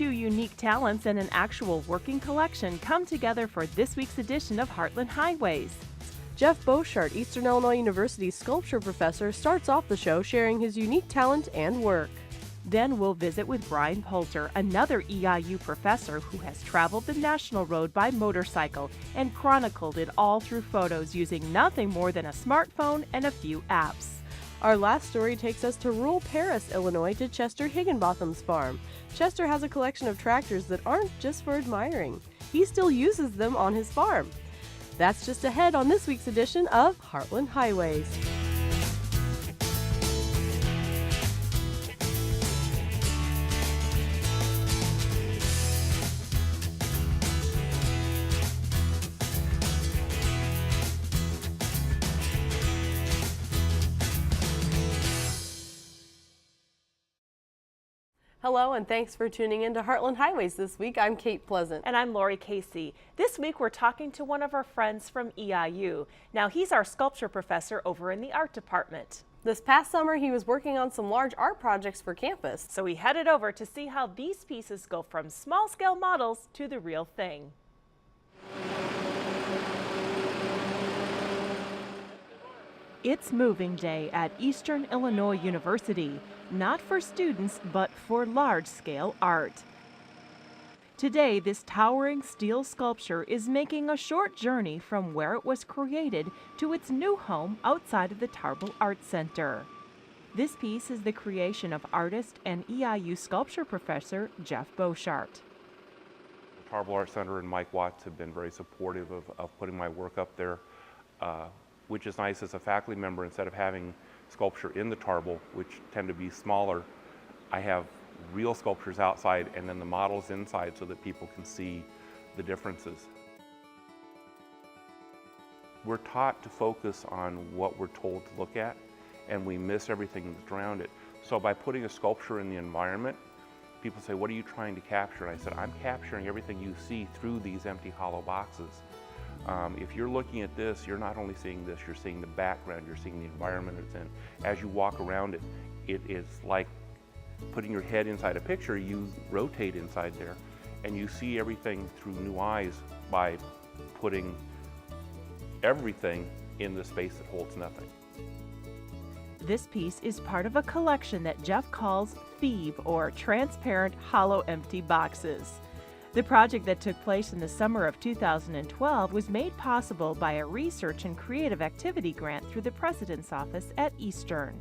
Two unique talents and an actual working collection come together for this week's edition of Heartland Highways. Jeff Boshart, Eastern Illinois University sculpture professor, starts off the show sharing his unique talent and work. Then we'll visit with Brian Poulter, another EIU professor who has traveled the National Road by motorcycle and chronicled it all through photos using nothing more than a smartphone and a few apps. Our last story takes us to rural Paris, Illinois, to Chester Higginbotham's farm. Chester has a collection of tractors that aren't just for admiring. He still uses them on his farm. That's just ahead on this week's edition of Heartland Highways. Hello, and thanks for tuning in to Heartland Highways this week. I'm Kate Pleasant. And I'm Lori Casey. This week we're talking to one of our friends from EIU. Now he's our sculpture professor over in the art department. This past summer he was working on some large art projects for campus. So we headed over to see how these pieces go from small scale models to the real thing. It's moving day at Eastern Illinois University, not for students, but for large-scale art. Today, this towering steel sculpture is making a short journey from where it was created to its new home outside of the Tarbell Art Center. This piece is the creation of artist and EIU sculpture professor Jeff Boshart. The Tarbell Art Center and Mike Watts have been very supportive of putting my work up there. Which is nice as a faculty member. Instead of having sculpture in the Tarbell, which tend to be smaller, I have real sculptures outside and then the models inside so that people can see the differences. We're taught to focus on what we're told to look at, and we miss everything that's around it. So by putting a sculpture in the environment, people say, what are you trying to capture? And I said, I'm capturing everything you see through these empty hollow boxes. If you're looking at this, you're not only seeing this, you're seeing the background, you're seeing the environment it's in. As you walk around it, it is like putting your head inside a picture. You rotate inside there, and you see everything through new eyes by putting everything in the space that holds nothing. This piece is part of a collection that Jeff calls Phoebe, or Transparent Hollow Empty Boxes. The project that took place in the summer of 2012 was made possible by a research and creative activity grant through the President's Office at Eastern.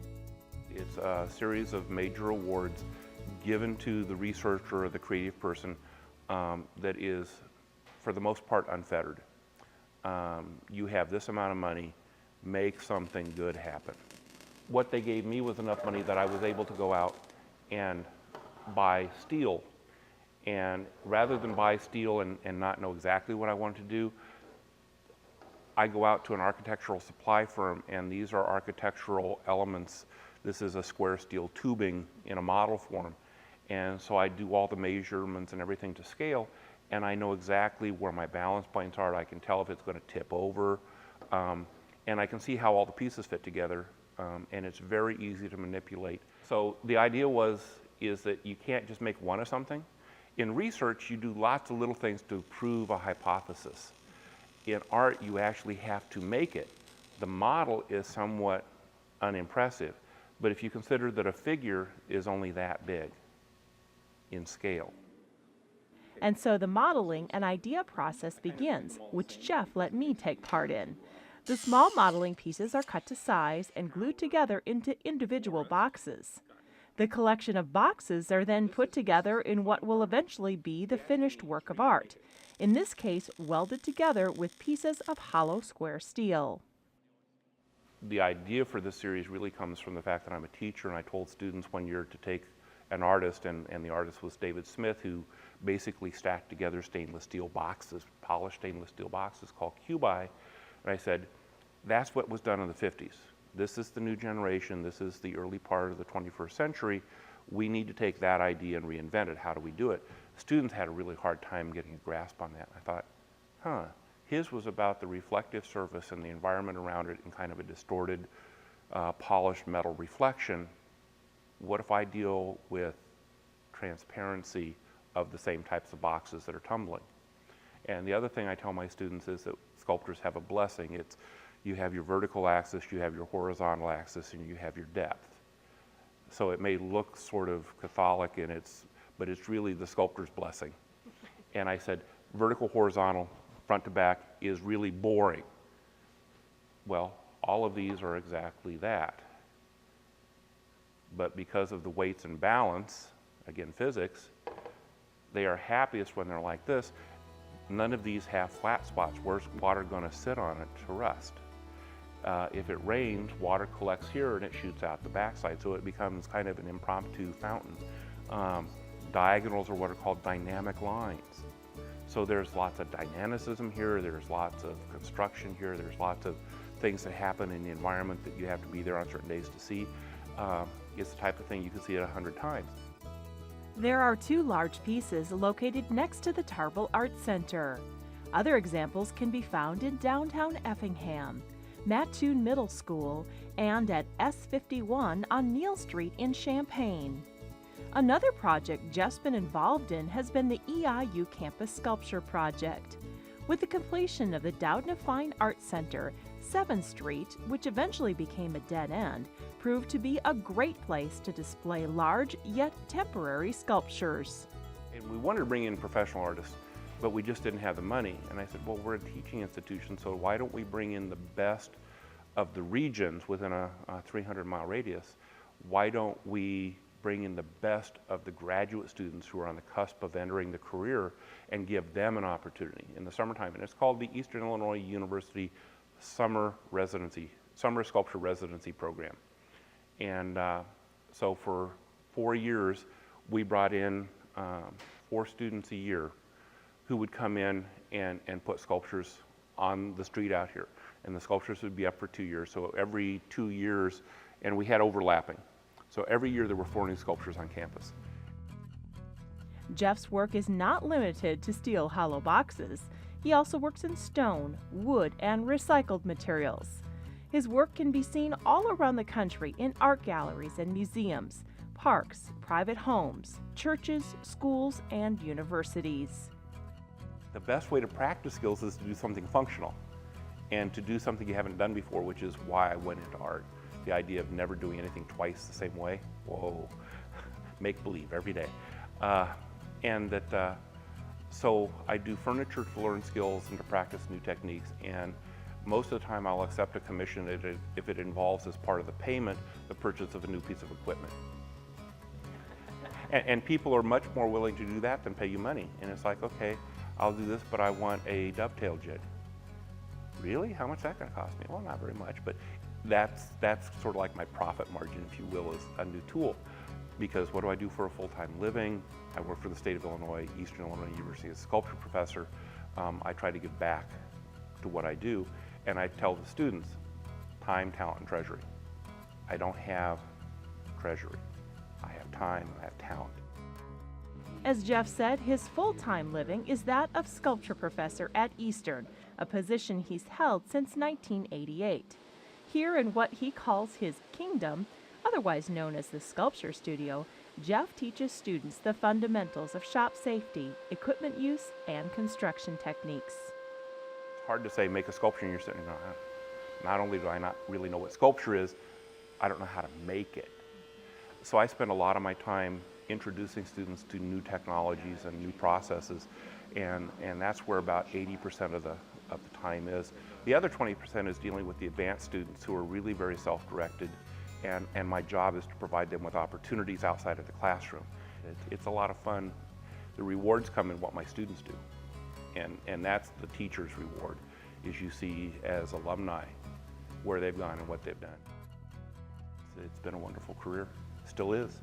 It's a series of major awards given to the researcher or the creative person that is, for the most part, unfettered. You have this amount of money, make something good happen. What they gave me was enough money that I was able to go out and buy steel. And rather than buy steel and not know exactly what I wanted to do, I go out to an architectural supply firm, and these are architectural elements. This is a square steel tubing in a model form. And so I do all the measurements and everything to scale, and I know exactly where my balance points are. I can tell if it's going to tip over, and I can see how all the pieces fit together, and it's very easy to manipulate. So the idea is that you can't just make one of something. In research, you do lots of little things to prove a hypothesis. In art, you actually have to make it. The model is somewhat unimpressive, but if you consider that a figure is only that big in scale. And so the modeling and idea process begins, which Jeff let me take part in. The small modeling pieces are cut to size and glued together into individual boxes. The collection of boxes are then put together in what will eventually be the finished work of art, in this case welded together with pieces of hollow square steel. The idea for this series really comes from the fact that I'm a teacher, and I told students one year to take an artist, and the artist was David Smith, who basically stacked together stainless steel boxes, polished stainless steel boxes called cubi. And I said, that's what was done in the 50s. This is the new generation. This is the early part of the 21st century. We need to take that idea and reinvent it. How do we do it? Students had a really hard time getting a grasp on that. I thought, his was about the reflective surface and the environment around it in kind of a distorted, polished metal reflection. What if I deal with transparency, of the same types of boxes that are tumbling. And the other thing I tell my students is that sculptures have a blessing. It's you have your vertical axis, you have your horizontal axis, and you have your depth. So it may look sort of Catholic but it's really the sculptor's blessing. And I said, vertical, horizontal, front to back is really boring. Well, all of these are exactly that. But because of the weights and balance, again, physics, they are happiest when they're like this. None of these have flat spots. Where's water going to sit on it to rest? If it rains, water collects here and it shoots out the backside, so it becomes kind of an impromptu fountain. Diagonals are what are called dynamic lines. So there's lots of dynamicism here, there's lots of construction here, there's lots of things that happen in the environment that you have to be there on certain days to see. It's the type of thing you can see it 100 times. There are 2 large pieces located next to the Tarbell Art Center. Other examples can be found in downtown Effingham, Mattoon Middle School, and at S51 on Neal Street in Champaign. Another project Jeff's been involved in has been the EIU Campus Sculpture Project. With the completion of the Doudna Fine Arts Center, 7th Street, which eventually became a dead end, proved to be a great place to display large yet temporary sculptures. And we wanted to bring in professional artists, but we just didn't have the money. And I said, well, we're a teaching institution, so why don't we bring in the best of the regions within a 300-mile radius? Why don't we bring in the best of the graduate students who are on the cusp of entering the career and give them an opportunity in the summertime? And it's called the Eastern Illinois University Summer Sculpture Residency Program. And so for 4 years, we brought in 4 students a year who would come in and put sculptures on the street out here. And the sculptures would be up for 2 years. So every 2 years, and we had overlapping. So every year there were 4 new sculptures on campus. Jeff's work is not limited to steel hollow boxes. He also works in stone, wood, and recycled materials. His work can be seen all around the country in art galleries and museums, parks, private homes, churches, schools, and universities. The best way to practice skills is to do something functional and to do something you haven't done before, which is why I went into art. The idea of never doing anything twice the same way, whoa, make believe every day. So I do furniture to learn skills and to practice new techniques, and most of the time I'll accept a commission if it involves as part of the payment the purchase of a new piece of equipment. And people are much more willing to do that than pay you money. And it's like, okay, I'll do this, but I want a dovetail jig. Really? How much is that going to cost me? Well, not very much, but that's sort of like my profit margin, if you will, is a new tool. Because what do I do for a full-time living? I work for the state of Illinois, Eastern Illinois University as a sculpture professor. I try to give back to what I do, and I tell the students, time, talent, and treasury. I don't have treasury. I have time, I have talent. As Jeff said, his full-time living is that of sculpture professor at Eastern, a position he's held since 1988. Here in what he calls his kingdom, otherwise known as the Sculpture Studio, Jeff teaches students the fundamentals of shop safety, equipment use, and construction techniques. It's hard to say make a sculpture and you're sitting there going, not only do I not really know what sculpture is, I don't know how to make it. So I spend a lot of my time introducing students to new technologies and new processes, and that's where about 80% of the time is. The other 20% is dealing with the advanced students who are really very self-directed, and my job is to provide them with opportunities outside of the classroom. It's a lot of fun. The rewards come in what my students do, and that's the teacher's reward, is you see as alumni where they've gone and what they've done. It's been a wonderful career, still is.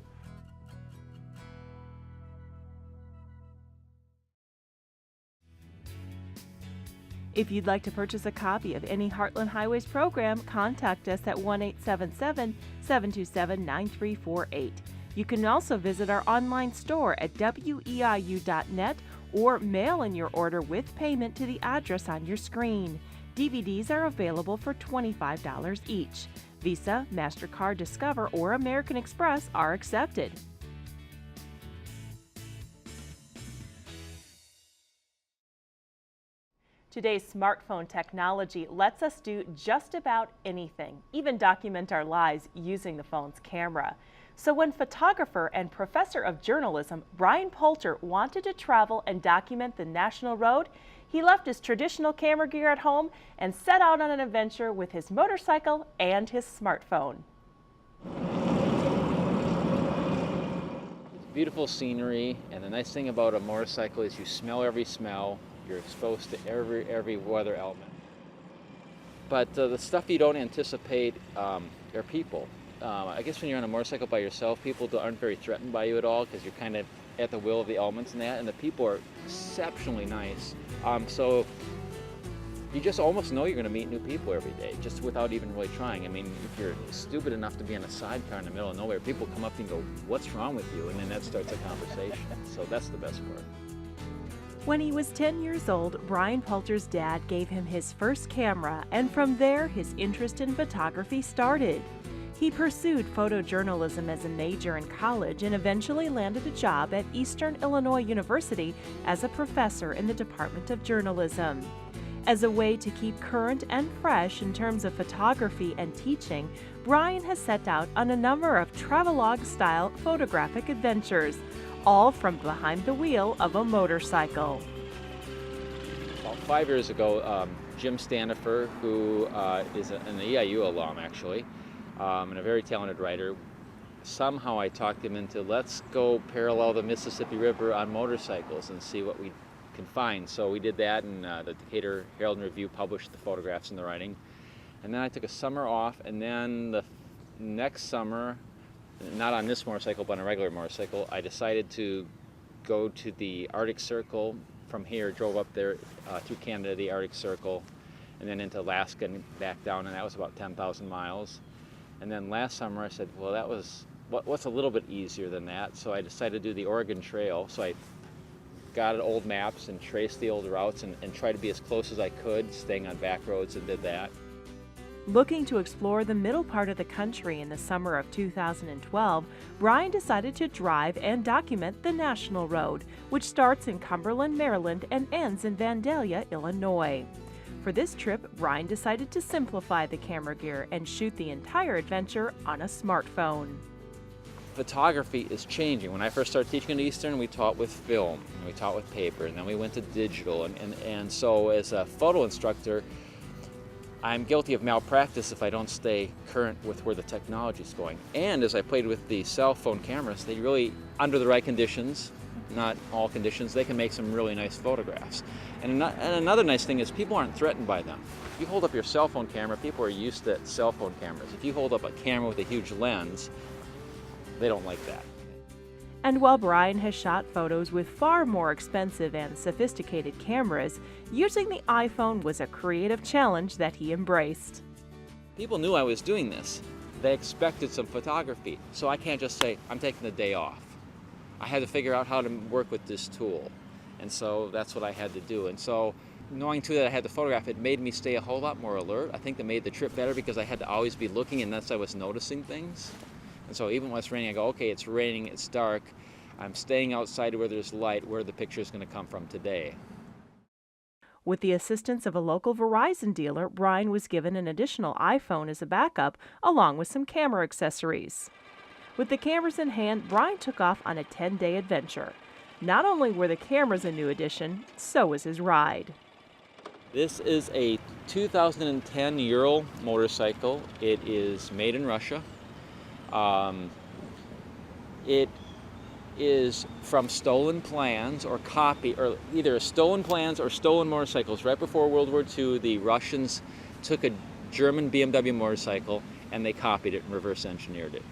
If you'd like to purchase a copy of any Heartland Highways program, contact us at 1-877-727-9348. You can also visit our online store at weiu.net or mail in your order with payment to the address on your screen. DVDs are available for $25 each. Visa, MasterCard, Discover, or American Express are accepted. Today's smartphone technology lets us do just about anything, even document our lives using the phone's camera. So when photographer and professor of journalism Brian Poulter wanted to travel and document the National Road, he left his traditional camera gear at home and set out on an adventure with his motorcycle and his smartphone. Beautiful scenery, and the nice thing about a motorcycle is you smell every smell. You're exposed to every weather element. But the stuff you don't anticipate are people. I guess when you're on a motorcycle by yourself, people aren't very threatened by you at all because you're kind of at the will of the elements and that, and the people are exceptionally nice. So you just almost know you're going to meet new people every day, just without even really trying. I mean, if you're stupid enough to be in a sidecar in the middle of nowhere, people come up to you and go, "What's wrong with you?" And then that starts a conversation. So that's the best part. When he was 10 years old, Brian Poulter's dad gave him his first camera, and from there his interest in photography started. He pursued photojournalism as a major in college and eventually landed a job at Eastern Illinois University as a professor in the Department of Journalism. As a way to keep current and fresh in terms of photography and teaching, Brian has set out on a number of travelogue-style photographic adventures, all from behind the wheel of a motorcycle. About 5 years ago, Jim Stanifer, who is an EIU alum actually, and a very talented writer, somehow I talked him into, let's go parallel the Mississippi River on motorcycles and see what we can find. So we did that, and the Decatur Herald and Review published the photographs and the writing. And then I took a summer off, and then the next summer, not on this motorcycle, but on a regular motorcycle, I decided to go to the Arctic Circle from here, drove up there through Canada, the Arctic Circle, and then into Alaska and back down, and that was about 10,000 miles. And then last summer I said, well, that was, what's a little bit easier than that? So I decided to do the Oregon Trail. So I got old maps and traced the old routes and tried to be as close as I could, staying on back roads, and did that. Looking to explore the middle part of the country in the summer of 2012, Brian decided to drive and document the National Road, which starts in Cumberland, Maryland and ends in Vandalia, Illinois. For this trip, Brian decided to simplify the camera gear and shoot the entire adventure on a smartphone. Photography is changing. When I first started teaching at Eastern, we taught with film, and we taught with paper, and then we went to digital. And so as a photo instructor, I'm guilty of malpractice if I don't stay current with where the technology is going. And as I played with the cell phone cameras, they really, under the right conditions, not all conditions, they can make some really nice photographs. And another nice thing is people aren't threatened by them. If you hold up your cell phone camera, people are used to cell phone cameras. If you hold up a camera with a huge lens, they don't like that. And while Brian has shot photos with far more expensive and sophisticated cameras, using the iPhone was a creative challenge that he embraced. People knew I was doing this. They expected some photography, so I can't just say, I'm taking the day off. I had to figure out how to work with this tool, and so that's what I had to do. And so knowing too that I had to photograph, it made me stay a whole lot more alert. I think that made the trip better because I had to always be looking, and thus I was noticing things. And so even when it's raining, I go, okay, it's raining, it's dark, I'm staying outside where there's light, where the picture is going to come from today. With the assistance of a local Verizon dealer, Brian was given an additional iPhone as a backup, along with some camera accessories. With the cameras in hand, Brian took off on a 10-day adventure. Not only were the cameras a new addition, so was his ride. This is a 2010 Ural motorcycle. It is made in Russia. It is from stolen plans or either stolen plans or stolen motorcycles. Right before World War II, the Russians took a German BMW motorcycle and they copied it and reverse engineered it.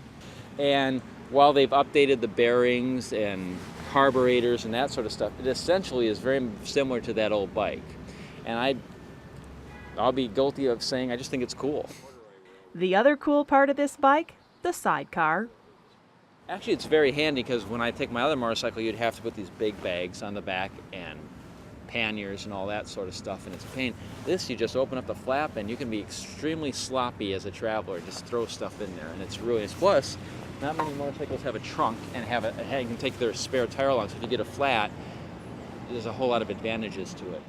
And while they've updated the bearings and carburetors and that sort of stuff, it essentially is very similar to that old bike. And I'll be guilty of saying I just think it's cool. The other cool part of this bike? The sidecar. Actually, it's very handy because when I take my other motorcycle, you'd have to put these big bags on the back and panniers and all that sort of stuff, and it's a pain. This, you just open up the flap and you can be extremely sloppy as a traveler. Just throw stuff in there, and it's really nice. Plus, not many motorcycles have a trunk and you can take their spare tire along, so if you get a flat, there's a whole lot of advantages to it.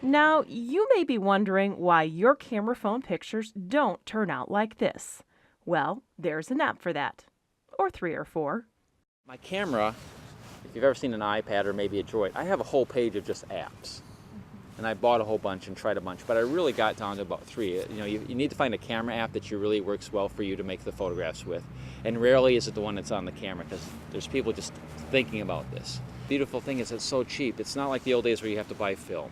Now, you may be wondering why your camera phone pictures don't turn out like this. Well, there's an app for that. Or 3 or 4. My camera, if you've ever seen an iPad or maybe a Droid, I have a whole page of just apps. And I bought a whole bunch and tried a bunch, but I really got down to about 3. You know, you need to find a camera app that really works well for you to make the photographs with. And rarely is it the one that's on the camera, because there's people just thinking about this. Beautiful thing is it's so cheap. It's not like the old days where you have to buy film.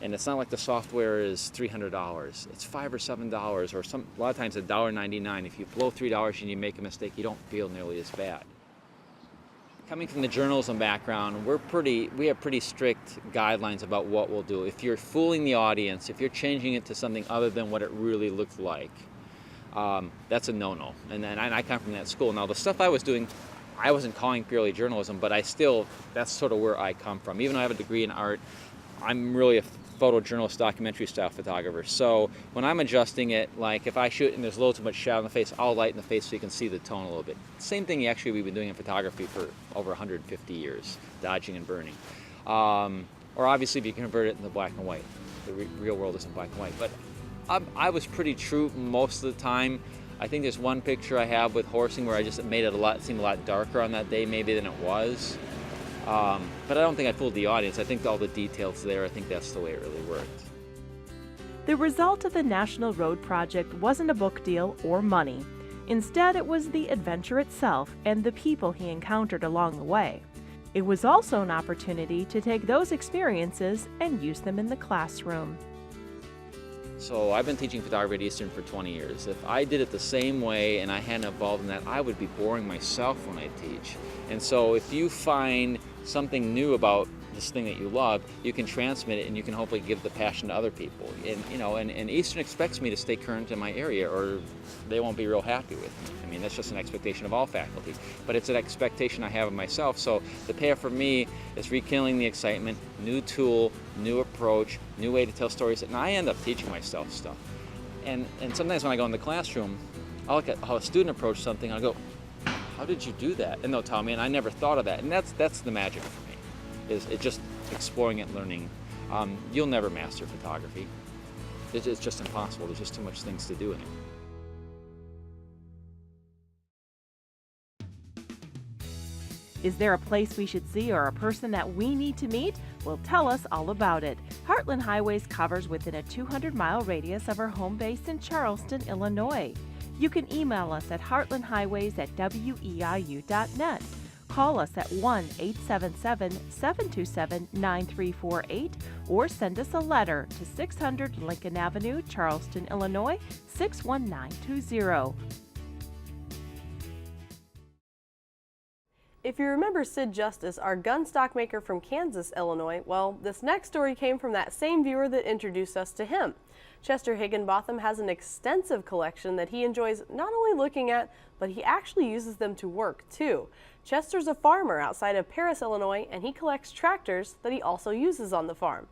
And it's not like the software is $300. It's $5 or $7, or a lot of times $1.99. If you blow $3 and you make a mistake, you don't feel nearly as bad. Coming from the journalism background, we have pretty strict guidelines about what we'll do. If you're fooling the audience, if you're changing it to something other than what it really looked like, that's a no-no. And I come from that school. Now, the stuff I was doing, I wasn't calling purely journalism, but that's sort of where I come from. Even though I have a degree in art, I'm really a photojournalist, documentary style photographer. So when I'm adjusting it, like if I shoot and there's a little too much shadow in the face, I'll lighten the face so you can see the tone a little bit. Same thing actually we've been doing in photography for over 150 years, dodging and burning. Or obviously if you convert it into black and white. The real world isn't black and white. But I was pretty true most of the time. I think there's one picture I have with horsing where I just made it seem a lot darker on that day maybe than it was. But I don't think I fooled the audience. I think all the details there, I think that's the way it really worked. The result of the National Road Project wasn't a book deal or money. Instead, it was the adventure itself and the people he encountered along the way. It was also an opportunity to take those experiences and use them in the classroom. So I've been teaching photography at Eastern for 20 years. If I did it the same way and I hadn't evolved in that, I would be boring myself when I teach. And so if you find something new about this thing that you love, you can transmit it and you can hopefully give the passion to other people. And Eastern expects me to stay current in my area or they won't be real happy with me. I mean, that's just an expectation of all faculty. But it's an expectation I have of myself. So the payoff for me is rekindling the excitement, new tool, new approach, new way to tell stories. And I end up teaching myself stuff. And sometimes when I go in the classroom, I'll look at how a student approached something, I'll go, how did you do that? And they'll tell me, and I never thought of that. And that's the magic for me, is it just exploring it and learning. You'll never master photography. It's just impossible. There's just too much things to do in it. Is there a place we should see or a person that we need to meet? Well, tell us all about it. Heartland Highways covers within a 200-mile radius of our home base in Charleston, Illinois. You can email us at heartlandhighways@weiu.net. Call us at 1-877-727-9348 or send us a letter to 600 Lincoln Avenue, Charleston, Illinois, 61920. If you remember Sid Justice, our gun stock maker from Kansas, Illinois, well, this next story came from that same viewer that introduced us to him. Chester Higginbotham has an extensive collection that he enjoys not only looking at, but he actually uses them to work too. Chester's a farmer outside of Paris, Illinois, and he collects tractors that he also uses on the farm.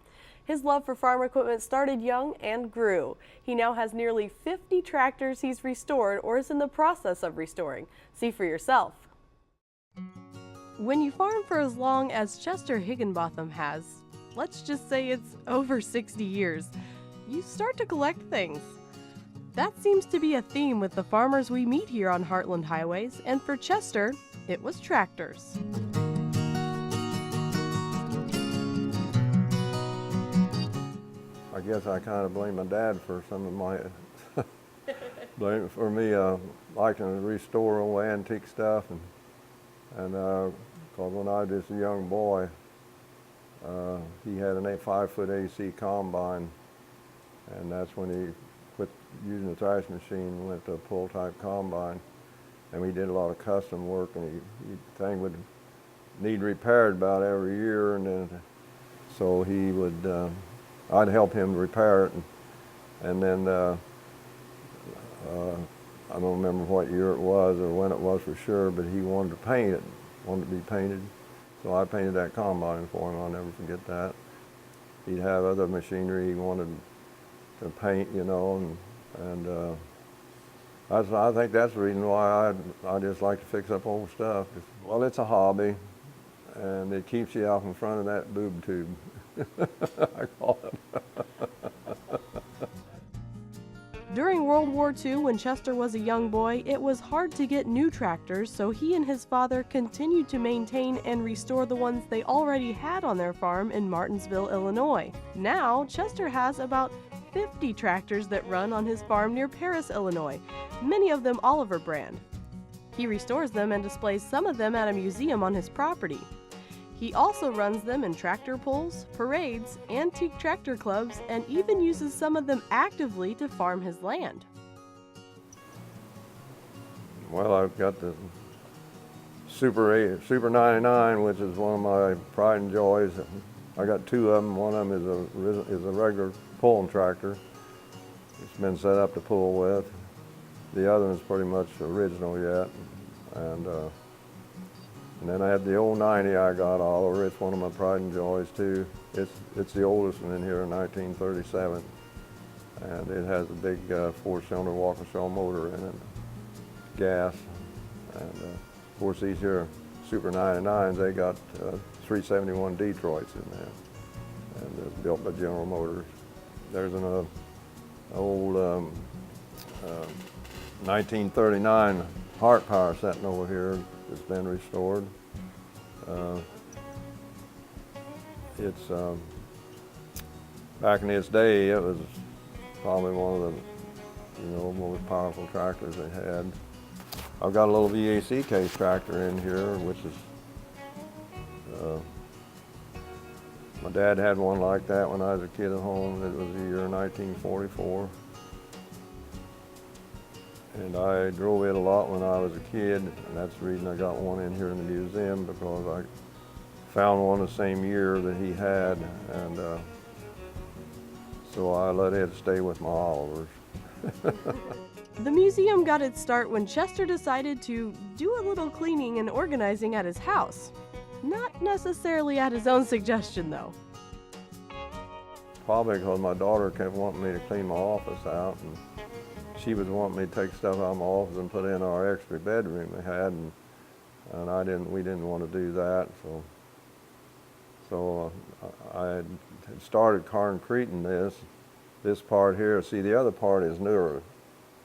His love for farm equipment started young and grew. He now has nearly 50 tractors he's restored or is in the process of restoring. See for yourself. When you farm for as long as Chester Higginbotham has, let's just say it's over 60 years, you start to collect things. That seems to be a theme with the farmers we meet here on Heartland Highways, and for Chester, it was tractors. I guess I kind of blame my dad for some of my, blame for me liking to restore old antique stuff, and because when I was just a young boy, he had an 5-foot AC combine, and that's when he quit using the thrash machine and went to a pull-type combine. And we did a lot of custom work, and the thing would need repaired about every year, and then so he would, I'd help him repair it, and then I don't remember what year it was or when it was for sure, but he wanted to paint it, wanted to be painted. So I painted that combine for him. I'll never forget that. He'd have other machinery he wanted to paint, you know, and I think that's the reason why I just like to fix up old stuff. Well, it's a hobby, and it keeps you out in front of that boob tube. I call him. During World War II, when Chester was a young boy, it was hard to get new tractors, so he and his father continued to maintain and restore the ones they already had on their farm in Martinsville, Illinois. Now, Chester has about 50 tractors that run on his farm near Paris, Illinois, many of them Oliver brand. He restores them and displays some of them at a museum on his property. He also runs them in tractor pulls, parades, antique tractor clubs, and even uses some of them actively to farm his land. Well, I've got the Super 99, which is one of my pride and joys. I got two of them. One of them is a regular pulling tractor. It's been set up to pull with. The other one's pretty much original yet. And then I had the old 90 I got all over. It's one of my pride and joys too. It's the oldest one in here, in 1937. And it has a big 4-cylinder Walkinshaw motor in it, gas. And of course these here Super 99s, they got 371 Detroits in there. And it's built by General Motors. There's an old 1939 Heart Power sitting over here. It's been restored. It's back in its day, it was probably one of the most powerful tractors they had. I've got a little VAC case tractor in here, which is my dad had one like that when I was a kid at home. It was the year 1944. And I drove it a lot when I was a kid, and that's the reason I got one in here in the museum, because I found one the same year that he had, and so I let it stay with my Olivers. The museum got its start when Chester decided to do a little cleaning and organizing at his house. Not necessarily at his own suggestion, though. Probably because my daughter kept wanting me to clean my office out, and she was wanting me to take stuff out of my office and put it in our extra bedroom we had, and we didn't want to do that, so I had started concreting this part here. See, the other part is newer,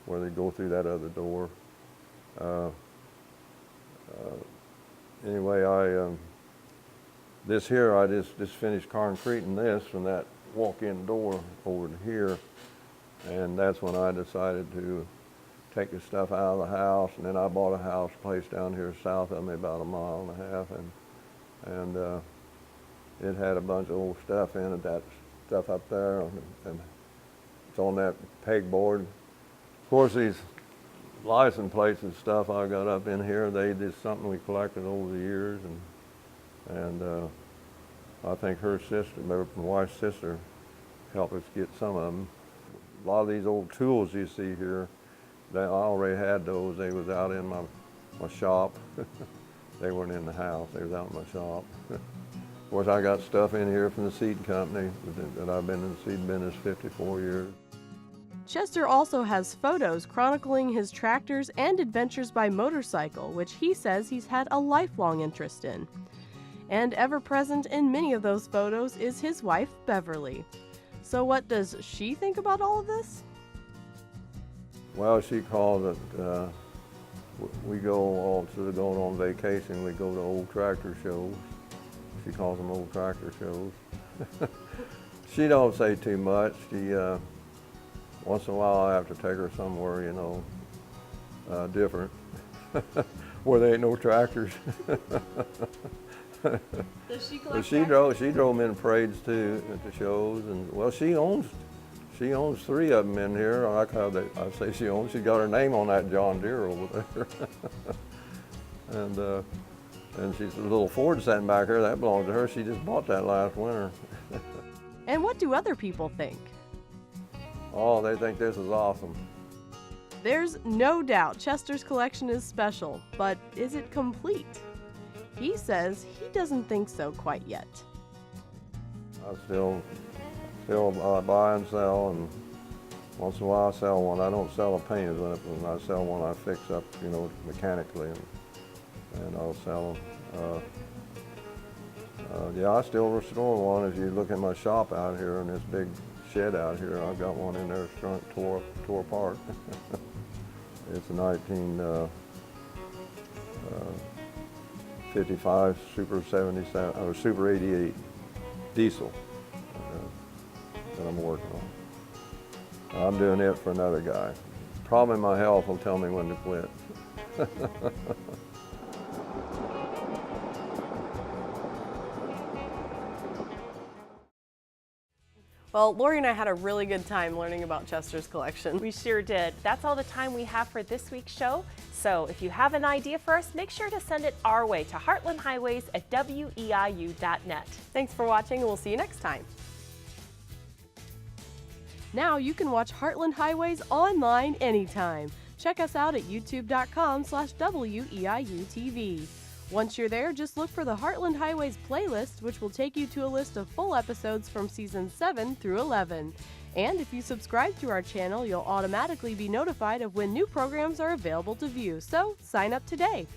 where they go through that other door. Anyway, this here, I just finished concreting this from that walk-in door over to here. And that's when I decided to take the stuff out of the house. And then I bought a place down here south of me, about 1.5 miles, and it had a bunch of old stuff in it, that stuff up there, and it's on that pegboard. Of course, these license plates and stuff I got up in here, they just something we collected over the years, and I think her sister, my wife's sister, helped us get some of them. A lot of these old tools you see here, I already had those. They was out in my shop. They weren't in the house, they was out in my shop. Of course, I got stuff in here from the seed company that I've been in the seed business 54 years. Chester also has photos chronicling his tractors and adventures by motorcycle, which he says he's had a lifelong interest in. And ever present in many of those photos is his wife, Beverly. So what does she think about all of this? Well, she calls it, we go all to going on vacation, we go to old tractor shows. She calls them old tractor shows. She don't say too much. She, once in a while I have to take her somewhere, different, where there ain't no tractors. Does she collect She drove them in parades too at the shows, and well, she owns 3 of them in here. I like how I say she owns. She got her name on that John Deere over there, and she's a little Ford sitting back here that belongs to her. She just bought that last winter. And what do other people think? Oh, they think this is awesome. There's no doubt Chester's collection is special, but is it complete? He says he doesn't think so quite yet. I still buy and sell, and once in a while I sell one. I don't sell a painted one. When I sell one, I fix up, mechanically, and I'll sell them. Yeah, I still restore one. If you look at my shop out here in this big shed out here, I've got one in there that's tore apart. It's a 1955 Super 77 or Super 88 diesel that I'm working on. I'm doing it for another guy. Problem in my health will tell me when to quit. Well, Lori and I had a really good time learning about Chester's collection. We sure did. That's all the time we have for this week's show. So if you have an idea for us, make sure to send it our way to heartlandhighways@weiu.net. Thanks for watching, and we'll see you next time. Now you can watch Heartland Highways online anytime. Check us out at youtube.com/WEIU-TV. Once you're there, just look for the Heartland Highways playlist, which will take you to a list of full episodes from seasons 7 through 11. And if you subscribe to our channel, you'll automatically be notified of when new programs are available to view. So sign up today.